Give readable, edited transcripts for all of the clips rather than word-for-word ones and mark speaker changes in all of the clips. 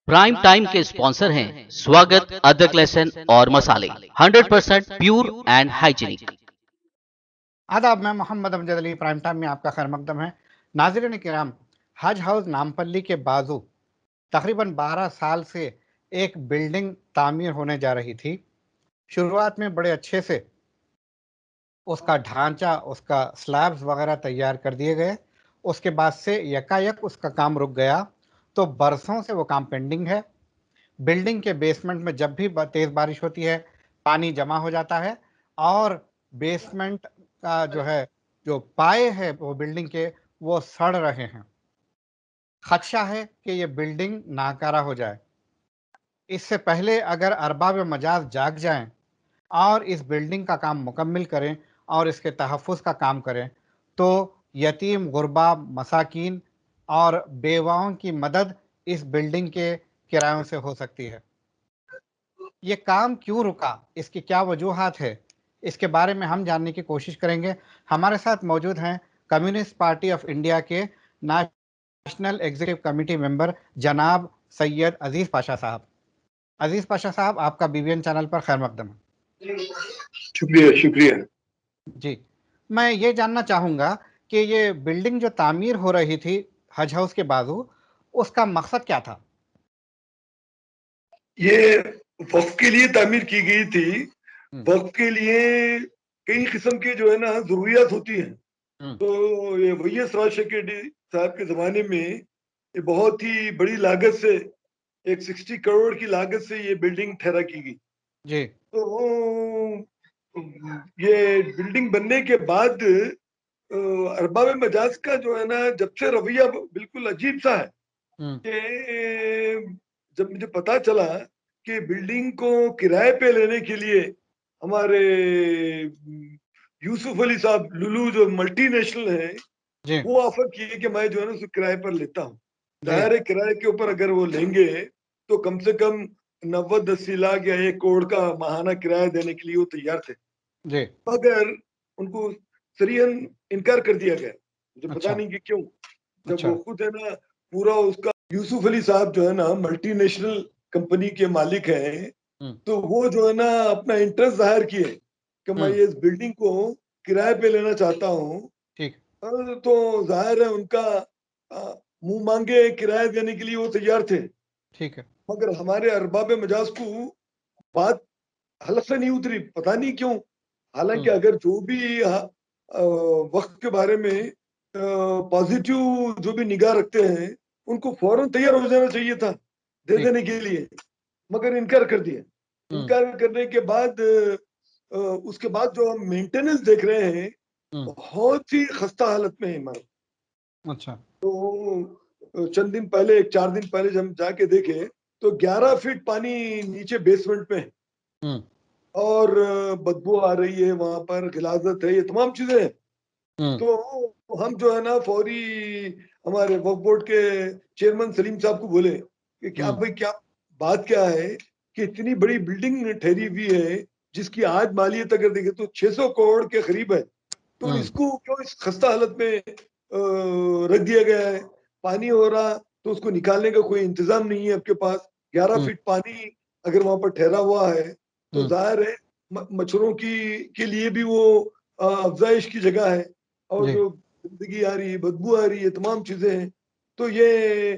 Speaker 1: Prime time के sponsor हैं स्वागत, अदरक, लहसुन और मसाले, 100% प्योर एंड हाइजीनिक।
Speaker 2: आदाब, मैं मोहम्मद अमजद अली। प्राइम टाइम में आपका खैर मकदम है। नाज़रीन किराम, हज हाउस नामपल्ली के बाजू तकरीबन 12 साल से एक बिल्डिंग तामीर होने जा रही थी। शुरुआत में बड़े अच्छे से उसका ढांचा, उसका स्लैब्स वगैरह तैयार कर दिए गए। उसके बाद से यकायक उसका काम रुक गया, तो बरसों से वो काम पेंडिंग है। बिल्डिंग के बेसमेंट में जब भी तेज़ बारिश होती है, पानी जमा हो जाता है और बेसमेंट का जो पाए हैं वो बिल्डिंग के, वो सड़ रहे हैं। खदशा है कि ये बिल्डिंग नाकारा हो जाए। इससे पहले अगर अरबाब मजाज जाग जाएं और इस बिल्डिंग का काम मुकम्मिल करें और इसके तहफ़्फ़ुज़ का काम करें, तो यतीम, गुरबा, मसाकीन और बेवाओं की मदद इस बिल्डिंग के किरायों से हो सकती है। ये काम क्यों रुका? इसकी क्या वजूहात है? इसके बारे में हम जानने की कोशिश करेंगे। हमारे साथ मौजूद हैं कम्युनिस्ट पार्टी ऑफ इंडिया के नेशनल एग्जीक्यूटिव कमेटी मेंबर जनाब सैयद अजीज़ पाशा साहब। अजीज़ पाशा साहब, आपका बीबीएन चैनल पर खैर मकदम है।
Speaker 3: शुक्रिया शुक्रिया।
Speaker 2: जी, मैं ये जानना चाहूँगा कि ये बिल्डिंग जो तामीर हो रही थी हज हाउस के बाजू, उसका मकसद क्या था?
Speaker 3: ये वक्फ के लिए तामीर की गई थी। वक्फ के लिए कई किस्म के जो है ना जरूरियात होती हैं। तो ये वैएस राजशेखर रेड्डी साहब के जमाने में ये बहुत ही बड़ी लागत से, एक 60 करोड़ की लागत से ये बिल्डिंग ठहरा की गई।
Speaker 2: जी।
Speaker 3: तो ये बिल्डिंग बनने के बाद अरबाब मजाज का जो है ना, जब से रवैया बिल्कुल अजीब सा है कि जब मुझे पता चला कि बिल्डिंग को किराए पे लेने के लिए हमारे यूसुफ अली साहब लुलू जो मल्टीनेशनल है, वो ऑफर किए कि मैं जो है ना उसको किराए पर लेता हूँ। जाहिर है किराए के ऊपर अगर वो लेंगे तो कम से कम 90-80 लाख या 1 करोड़ का माहाना किराया देने के लिए वो तैयार थे। मगर उनको सरीहन इनकार कर दिया गया। मुझे पता नहीं कि क्यों। जब वो खुद है ना पूरा उसका यूसुफ अली साहब जो है ना मल्टीनेशनल कंपनी के मालिक हैं, तो वो जो है ना अपना इंटरेस्ट जाहिर किए कि मैं ये इस बिल्डिंग को किराए पे लेना चाहता हूँ। तो जाहिर है उनका मुंह मांगे किराया देने के लिए वो तैयार थे।
Speaker 2: ठीक है।
Speaker 3: मगर हमारे अरबाब मजाज को बात हलक से नहीं उतरी, पता नहीं क्यों। हालांकि अगर जो भी वक्त के बारे में पॉजिटिव जो भी निगाह रखते हैं, उनको फौरन तैयार हो जाना चाहिए था दे देने के लिए, मगर इनकार कर दिया। इनकार करने के बाद उसके बाद जो हम मेंटेनेंस देख रहे हैं, बहुत ही खस्ता हालत में है इमारत।
Speaker 2: अच्छा।
Speaker 3: तो चंद दिन पहले, 4 दिन पहले जब हम जाके देखे तो 11 फीट पानी नीचे बेसमेंट में है और बदबू आ रही है, वहां पर गिलाजत है, ये तमाम चीजें हैं। तो हम जो है ना फौरी हमारे वक्फ बोर्ड के चेयरमैन सलीम साहब को बोले कि क्या भाई, क्या बात क्या है कि इतनी बड़ी बिल्डिंग ठहरी हुई है जिसकी आज मालियत अगर देखें तो 600 करोड़ के करीब है, तो इसको क्यों इस खस्ता हालत में रख दिया गया है? पानी हो रहा तो उसको निकालने का कोई इंतजाम नहीं है आपके पास। 11 फीट पानी अगर वहां पर ठहरा हुआ है तो जाहिर है मच्छरों की के लिए भी वो अफजाइश की जगह है, और जो गंदगी आ रही है, बदबू आ रही है, तमाम चीजें हैं। तो ये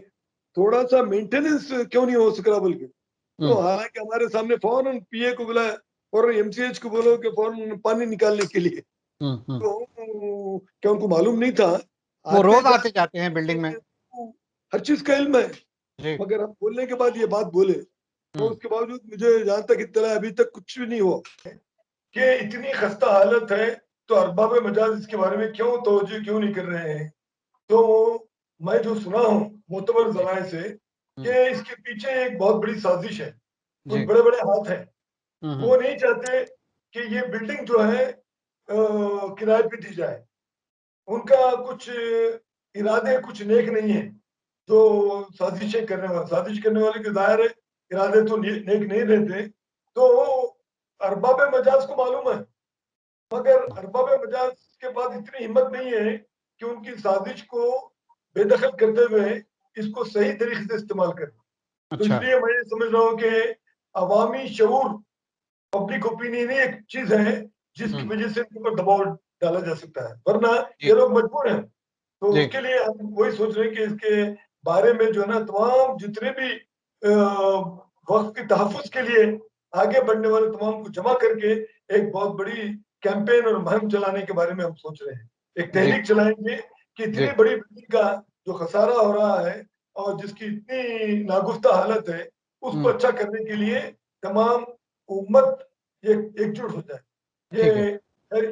Speaker 3: थोड़ा सा मेंटेनेंस क्यों नहीं हो सक रहा? बल्कि तो हालांकि हमारे सामने फौरन पीए को बुलाया, फौरन एमसीएच को बोलो कि फौरन पानी निकालने के लिए। तो क्या उनको मालूम नहीं था?
Speaker 2: वो रोज आते जाते हैं बिल्डिंग में,
Speaker 3: हर चीज का इल्म है, मगर हम बोलने के बाद ये बात बोले तो उसके बावजूद मुझे जहां तक इत्तला है, अभी तक कुछ भी नहीं हुआ कि इतनी खस्ता हालत है। तो अरबाब मजाज इसके बारे में क्यों तवज्जो क्यों नहीं कर रहे हैं? तो मैं जो सुना हूँ मोतबर जराए से कि इसके पीछे एक बहुत बड़ी साजिश है, कुछ बड़े बड़े हाथ हैं। वो नहीं चाहते कि ये बिल्डिंग जो है किराए पे दी जाए। उनका कुछ इरादे कुछ नेक नहीं है। जो साजिश करने वाले के जाहिर है इरादे तो नेक नहीं रहते। तो अरबाब मजाज को मालूम है, मगर अरबाब मजाज के पास इतनी हिम्मत नहीं है कि उनकी साजिश को बेदखल करते हुए इसको सही तरीके से इस्तेमाल करें। तो
Speaker 2: अच्छा।
Speaker 3: इसलिए मैं ये समझ रहा हूँ कि अवामी शऊर, पब्लिक ओपिनियन ही एक चीज है जिसकी वजह से इनके ऊपर दबाव डाला जा सकता है, वरना
Speaker 2: जी
Speaker 3: ये लोग मजबूर हैं। तो
Speaker 2: जी
Speaker 3: उसके लिए हम वही सोच रहे हैं कि इसके बारे में जो है ना तमाम जितने भी वक्त के तहफ़्फ़ुज़ के लिए आगे बढ़ने वाले तमाम को जमा करके एक बहुत बड़ी कैंपेन और मुहिम चलाने के बारे में हम सोच रहे हैं। एक
Speaker 2: जी
Speaker 3: तहरीक चलाएंगे कि
Speaker 2: जी
Speaker 3: इतनी बड़ी बिल्डिंग का जो खसारा हो रहा है और जिसकी इतनी नागुफ्ता हालत है, उसको
Speaker 2: हम्म,
Speaker 3: अच्छा करने के लिए तमाम उम्मत ये एकजुट हो जाए।
Speaker 2: ठीक है।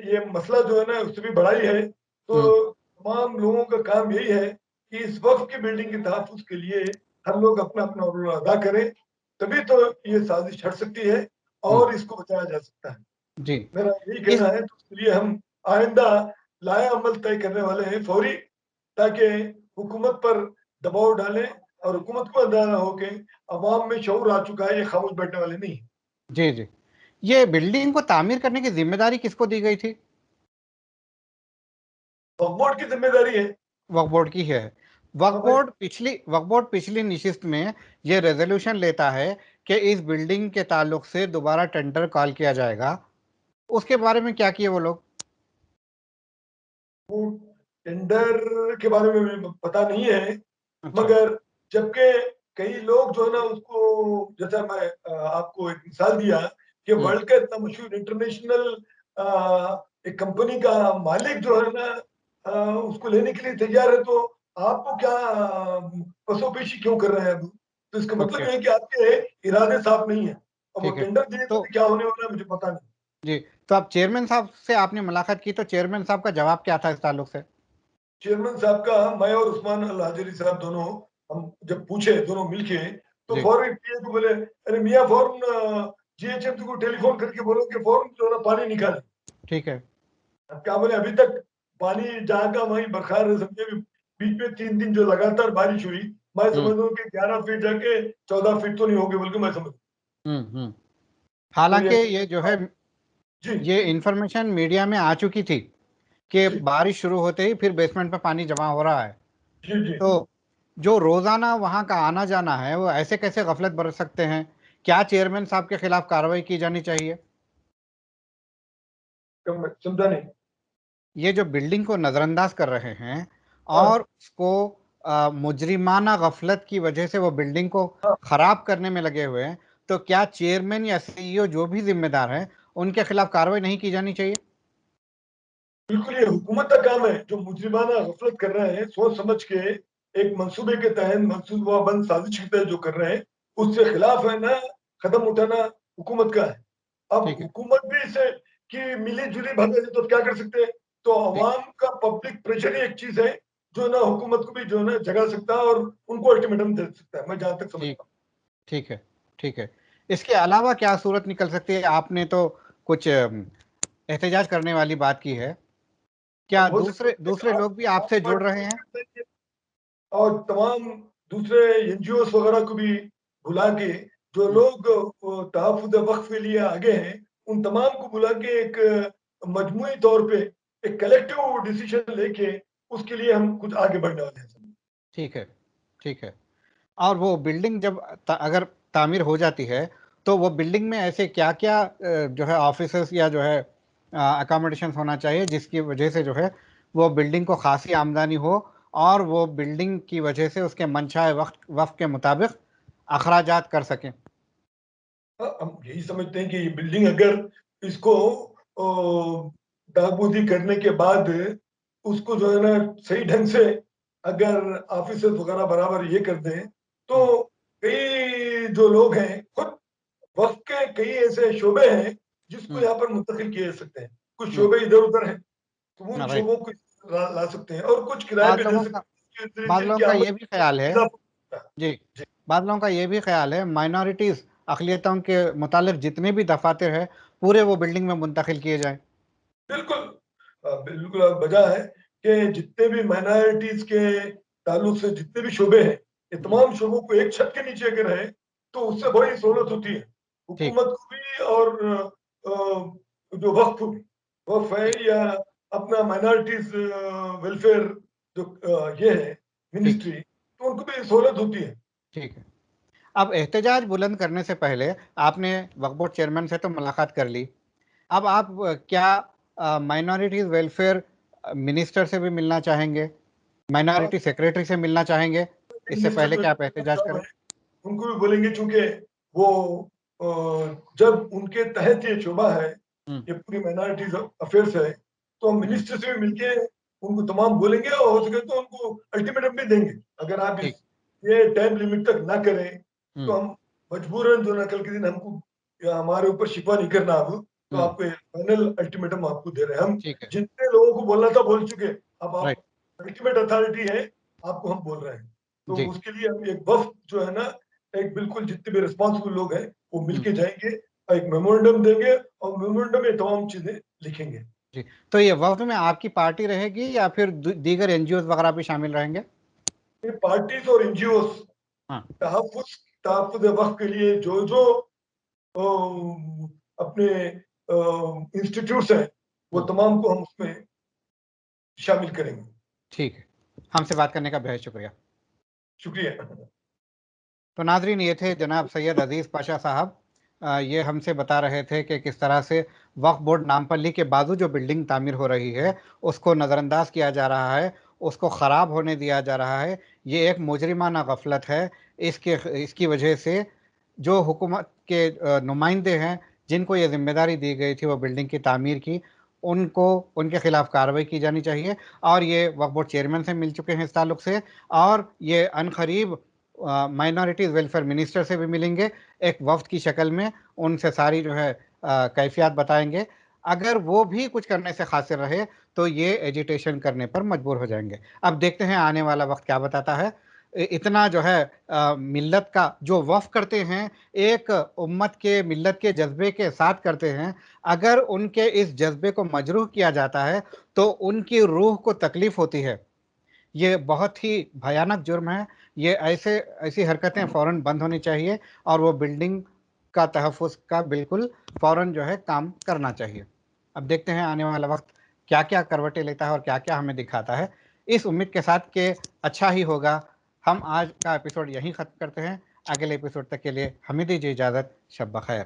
Speaker 3: ये मसला जो है ना उससे भी बड़ा ही है। तो
Speaker 2: हम्म,
Speaker 3: तमाम लोगों का काम यही है कि इस वक़्फ़ की बिल्डिंग के तहफ़्फ़ुज़ के लिए हम लोग अपना-अपना रोल अदा करें, तभी तो ये साज़िश हट सकती है
Speaker 2: हम्म,
Speaker 3: और इसको बचाया जा सकता है।
Speaker 2: जी
Speaker 3: मेरा यही
Speaker 2: इस
Speaker 3: कहना है, तो उसके लिए हम आइंदा लाए-अमल तय करने वाले हैं फौरी, ताकि हुकूमत पर दबाव डालें और हुकूमत को अंदाज़ा हो कि अवाम में शऊर आ चुका है, ये खामोश बैठने वाले नहीं हैं।
Speaker 2: जी जी ये बिल्डिंग को तामीर करने की जिम्मेदारी किसको दी गई थी?
Speaker 3: वक्फ़ बोर्ड की ज़िम्मेदारी है।
Speaker 2: वक्फ बोर्ड की है।
Speaker 3: हाँ भाई।
Speaker 2: वक्फ बोर्ड पिछली निशिस्त में ये रेजोल्यूशन लेता है कि इस बिल्डिंग के ताल्लुक से दोबारा टेंडर कॉल किया जाएगा। उसके बारे में क्या किए वो लोग?
Speaker 3: वो टेंडर के बारे में मुझे पता नहीं है,
Speaker 2: अच्छा।
Speaker 3: मगर जबकि कई लोग जो है ना उसको, जैसा मैं आपको एक मिसाल दिया कि
Speaker 2: हम्म,
Speaker 3: वर्ल्ड का इतना मशहूर इंटरनेशनल एक कंपनी का मालिक जो है ना उसको लेने के लिए तैयार है, तो आपको क्या पसोपेशी क्यों कर रहे हैं अब? तो इसका मतलब
Speaker 2: ओके।
Speaker 3: ये है कि आपके इरादे साफ नहीं है। अब वो
Speaker 2: ठीक है।
Speaker 3: टेंडर देने से
Speaker 2: तो
Speaker 3: भी क्या होने वाला है मुझे पता नहीं।
Speaker 2: जी, तो आप चेयरमैन साहब से आपने मुलाकात की, तो चेयरमैन साहब का जवाब क्या था इस ताल्लुक से?
Speaker 3: चेयरमैन साहब का, मैं और उस्मान अल हाजिरी साहब दोनों, हम जब पूछे दोनों मिलके, तो
Speaker 2: जी
Speaker 3: फौरन पीए को बोले, अरे मियाँ फौरन जीएचएमसी को टेलीफोन करके बोलो कि फौरन जो है ना पानी निकाले।
Speaker 2: ठीक है।
Speaker 3: अब क्या बोले, अभी तक पानी जहाँ का वहीं बरकरार है, समझे भी। बीच में 3 दिन जो लगातार बारिश हुई, मैं
Speaker 2: हम्म
Speaker 3: समझ रहा हूँ कि 11 फीट जाके 14 फीट तो नहीं होगी, बल्कि मैं समझ।
Speaker 2: हम्म।
Speaker 3: तो
Speaker 2: हालांकि
Speaker 3: ये
Speaker 2: ये जो है,
Speaker 3: जी
Speaker 2: ये इंफॉर्मेशन मीडिया में आ चुकी थी कि
Speaker 3: जी
Speaker 2: बारिश शुरू होते ही फिर बेसमेंट में पानी जमा हो रहा है।
Speaker 3: जी जी।
Speaker 2: तो जो रोजाना वहां का आना जाना है वो ऐसे कैसे गफलत बरत सकते हैं? क्या चेयरमैन साहब के खिलाफ कार्रवाई की जानी चाहिए?
Speaker 3: समझा नहीं।
Speaker 2: ये जो बिल्डिंग को नजरअंदाज कर रहे हैं
Speaker 3: हाँ
Speaker 2: और उसको मुजरिमाना गफलत की वजह से वो बिल्डिंग को
Speaker 3: हाँ,
Speaker 2: खराब करने में लगे हुए हैं, तो क्या चेयरमैन या सीईओ जो भी जिम्मेदार है उनके खिलाफ कार्रवाई नहीं की जानी चाहिए?
Speaker 3: बिल्कुल ये हुकूमत का काम है। जो मुजरिमाना गफलत कर रहे हैं, सोच समझ के एक मंसूबे के तहत, मंसूबाबंद साजिश के तहत जो कर रहे हैं, उससे खिलाफ है ना, कदम उठाना हुकूमत का है। अब
Speaker 2: ठीक है।
Speaker 3: हुकूमत भी इसे कि मिली जुली भागे तो क्या कर सकते हैं? तो
Speaker 2: ठीक
Speaker 3: अवाम का पब्लिक प्रेशर ही एक चीज है जो ना हुकूमत को भी जो है ना जगा सकता है और उनको अल्टीमेटम दे सकता है, मैं जहां तक
Speaker 2: ठीक
Speaker 3: समझता हूँ।
Speaker 2: ठीक है। ठीक है। इसके अलावा क्या सूरत निकल सकती है? आपने तो कुछ एहतजाज करने वाली बात की है। क्या
Speaker 3: अब हो
Speaker 2: दूसरे
Speaker 3: सकता है कि
Speaker 2: दूसरे लोग भी
Speaker 3: आप
Speaker 2: आपसे जुड़ रहे
Speaker 3: पार्टिसिपेट
Speaker 2: हैं?
Speaker 3: करते हैं और तमाम दूसरे एनजीओस वगैरह को भी बुला के, जो
Speaker 2: हम्म,
Speaker 3: लोग तहफ़्फ़ुज़ वक़्फ़ के लिए आगे हैं, उन तमाम को बुला के एक मजमूई तौर पे एक कलेक्टिव डिसीजन लेके उसके लिए हम कुछ आगे बढ़ने वाले हैं।
Speaker 2: ठीक है। ठीक है। और वो बिल्डिंग जब अगर तामीर हो जाती है, तो वो बिल्डिंग में ऐसे क्या क्या जो है ऑफिसेस या जो है अकोमोडेशन होना चाहिए जिसकी वजह से जो है वो बिल्डिंग को खासी आमदनी हो और वो बिल्डिंग की वजह से उसके मनशाए वक्त के मुताबिक अखराजात कर सकें?
Speaker 3: हम यही समझते हैं कि ये बिल्डिंग अगर इसको दागबूदी करने के बाद उसको जो है ना सही ढंग से अगर ऑफिसर्स वगैरह बराबर ये कर दें, तो
Speaker 2: हम्म,
Speaker 3: कई जो लोग हैं खुद वक़्फ़ के कई ऐसे शोबे हैं जिसको
Speaker 2: हम्म,
Speaker 3: यहाँ पर मुंतकिल किए जा सकते हैं। कुछ
Speaker 2: हम्म,
Speaker 3: शोबे इधर-उधर हैं, तो उन
Speaker 2: राइट।
Speaker 3: शोबों को ला ला सकते हैं और कुछ किराए
Speaker 2: बाद
Speaker 3: पे दे
Speaker 2: लोगों का
Speaker 3: सकते हैं
Speaker 2: बाद लोगों
Speaker 3: जिनकी
Speaker 2: का
Speaker 3: आमदनी
Speaker 2: ये भी ख्याल है।
Speaker 3: इज़ाफ़ा होता है।
Speaker 2: जी।
Speaker 3: जी,
Speaker 2: बाद लोगों का ये भी ख्याल है माइनॉरिटीज अकलियतों के मुतालिक जितने भी दफातर है पूरे वो बिल्डिंग में मुंतकिल किए जाएं।
Speaker 3: बिल्कुल। बिल्कुल वजह है कि जितने भी माइनॉरिटीज़ के ताल्लुक से जितने भी शोबे हैं, ये
Speaker 2: हम्म,
Speaker 3: तमाम शोबों को एक छत के नीचे अगर है, तो उससे बड़ी सहूलत होती है,
Speaker 2: ठीक।
Speaker 3: हुकूमत को भी और जो वक़्फ़ को भी। वक़्फ़ है
Speaker 2: ठीक।
Speaker 3: या अपना माइनॉरिटीज़ वेलफेयर जो ये है
Speaker 2: ठीक।
Speaker 3: मिनिस्ट्री, तो उनको भी सहूलत होती है।
Speaker 2: ठीक है। अब एहतजाज बुलंद करने से पहले आपने वक्फ बोर्ड चेयरमैन से तो मुलाकात कर ली, अब आप क्या माइनॉरिटीज वेलफेयर मिनिस्टर से भी मिलना चाहेंगे, माइनॉरिटी सेक्रेटरी से मिलना चाहेंगे, इससे
Speaker 3: मिनिस्टर
Speaker 2: पहले कि आप एहतजाज करें?
Speaker 3: उनको भी बोलेंगे, चूंकि वो जब उनके तहत ये शोबा है, ये पूरी माइनॉरिटीज अफेयर्स है, तो हम मिनिस्टर से भी मिलके उनको तमाम बोलेंगे और हो सके तो उनको अल्टीमेटम भी देंगे। अगर आप ये टाइम लिमिट तक ना करें तो हम मजबूरन जो ना कल के दिन हमको या हमारे ऊपर शिकवा नहीं करना, अब तो आपको फाइनल अल्टीमेटम आपको दे रहे हैं। हम जितने लोगों को बोलना था बोल चुके, अब आप अल्टीमेट अथॉरिटी है, आपको हम बोल रहे हैं। तो उसके लिए हम एक वफ्द जो है ना, एक बिल्कुल जितने भी रिस्पॉन्सिबल लोग हैं वो मिलके जाएंगे और एक मेमोरेंडम देंगे और मेमोरेंडम में तमाम चीजें लिखेंगे।
Speaker 2: जी, तो ये वफ्द में आपकी पार्टी रहेगी या फिर दीगर एनजीओ वगैरह भी शामिल रहेंगे?
Speaker 3: ये पार्टीज और एनजीओ तहफ्फुज़ वक्फ के लिए जो जो अपने इंस्टीट्यूट्स हैं वो तमाम को हम उसमें शामिल करेंगे।
Speaker 2: ठीक है, हमसे बात करने का बेहद शुक्रिया।
Speaker 3: शुक्रिया।
Speaker 2: तो नाजरीन, ये थे जनाब सैयद अजीज़ पाशा साहब। ये हमसे बता रहे थे कि किस तरह से वक्फ बोर्ड नामपल्ली के बाजू जो बिल्डिंग तामीर हो रही है उसको नज़रअंदाज किया जा रहा है, उसको ख़राब होने दिया जा रहा है। ये एक मुजरिमाना गफलत है। इसकी वजह से जो हुकूमत के नुमाइंदे हैं जिनको ये जिम्मेदारी दी गई थी वो बिल्डिंग की तामीर की, उनको उनके खिलाफ कार्रवाई की जानी चाहिए। और ये वक्फ बोर्ड चेयरमैन से मिल चुके हैं इस ताल्लुक से, और ये अनकरीब माइनॉरिटीज़ वेलफेयर मिनिस्टर से भी मिलेंगे एक वफ्द की शक्ल में, उनसे सारी जो है कैफियत बताएंगे। अगर वो भी कुछ करने से कासिर रहे तो ये एजिटेशन करने पर मजबूर हो जाएंगे। अब देखते हैं आने वाला वक्त क्या बताता है। इतना जो है मिल्लत का जो वफ़ करते हैं, एक उम्मत के मिल्लत के जज्बे के साथ करते हैं, अगर उनके इस जज्बे को मजरूह किया जाता है तो उनकी रूह को तकलीफ होती है। ये बहुत ही भयानक जुर्म है। ये ऐसी हरकतें फ़ौरन बंद होनी चाहिए और वो बिल्डिंग का तहफ़्फ़ुज़ का बिल्कुल फ़ौरन जो है काम करना चाहिए। अब देखते हैं आने वाला वक्त क्या क्या करवटें लेता है और क्या क्या हमें दिखाता है। इस उम्मीद के साथ कि अच्छा ही होगा, हम आज का एपिसोड यहीं ख़त्म करते हैं। अगले एपिसोड तक के लिए हमें दीजिए इजाज़त। शब बख़ैर।